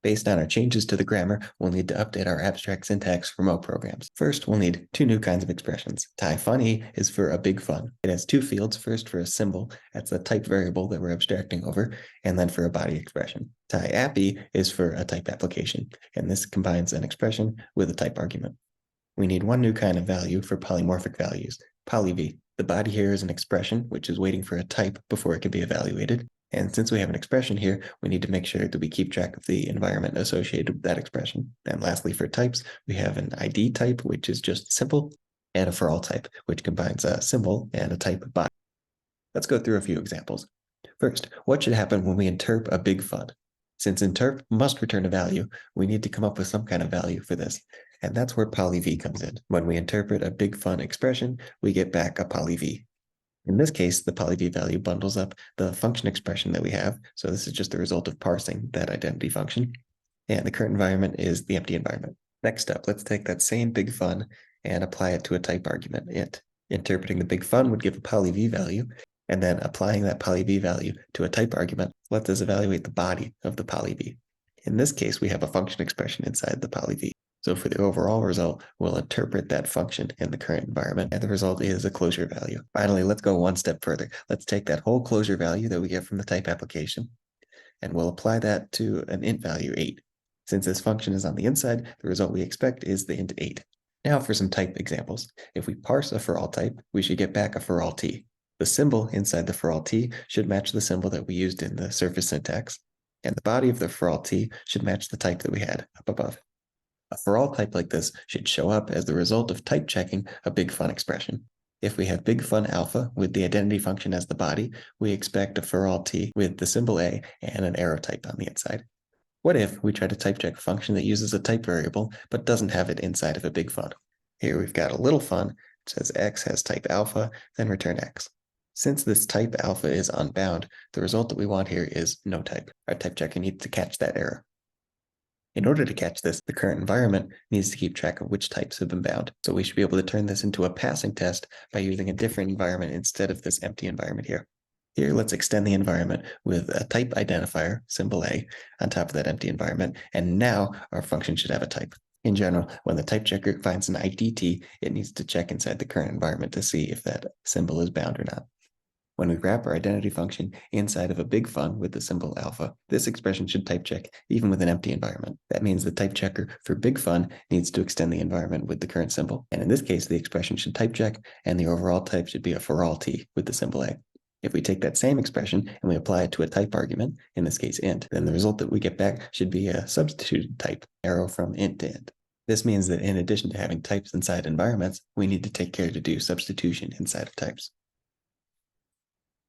Based on our changes to the grammar, we'll need to update our abstract syntax for Mo programs. First, we'll need two new kinds of expressions. Tyfunny is for a big fun. It has two fields, first for a symbol, that's the type variable that we're abstracting over, and then for a body expression. Tyappy is for a type application, and this combines an expression with a type argument. We need one new kind of value for polymorphic values, polyv. The body here is an expression, which is waiting for a type before it can be evaluated. And since we have an expression here, we need to make sure that we keep track of the environment associated with that expression. And lastly, for types, we have an ID type, which is just simple, and a for all type, which combines a symbol and a type body. Let's go through a few examples. First, what should happen when we interp a big fun? Since interp must return a value, we need to come up with some kind of value for this. And that's where polyv comes in. When we interpret a big fun expression, we get back a polyv. In this case, the polyv value bundles up the function expression that we have. So this is just the result of parsing that identity function. And the current environment is the empty environment. Next up, let's take that same big fun and apply it to a type argument, int. Interpreting the big fun would give a polyv value, and then applying that polyv value to a type argument lets us evaluate the body of the polyv. In this case, we have a function expression inside the polyv. So for the overall result, we'll interpret that function in the current environment, and the result is a closure value. Finally, let's go one step further. Let's take that whole closure value that we get from the type application, and we'll apply that to an int value 8. Since this function is on the inside, the result we expect is the int 8. Now for some type examples. If we parse a for all type, we should get back a for all t. The symbol inside the for all t should match the symbol that we used in the surface syntax, and the body of the for all t should match the type that we had up above. A for all type like this should show up as the result of type checking a big fun expression. If we have big fun alpha with the identity function as the body, we expect a for all t with the symbol a and an arrow type on the inside. What if we try to type check a function that uses a type variable but doesn't have it inside of a big fun? Here we've got a little fun, which says x has type alpha, then return x. Since this type alpha is unbound, the result that we want here is no type. Our type checker needs to catch that error. In order to catch this, the current environment needs to keep track of which types have been bound. So we should be able to turn this into a passing test by using a different environment instead of this empty environment here. Here, let's extend the environment with a type identifier, symbol A, on top of that empty environment. And now our function should have a type. In general, when the type checker finds an IDT, it needs to check inside the current environment to see if that symbol is bound or not. When we wrap our identity function inside of a big fun with the symbol alpha, this expression should type check even with an empty environment. That means the type checker for big fun needs to extend the environment with the current symbol. And in this case, the expression should type check, and the overall type should be a for all t with the symbol a. If we take that same expression and we apply it to a type argument, in this case int, then the result that we get back should be a substituted type, arrow from int to int. This means that in addition to having types inside environments, we need to take care to do substitution inside of types.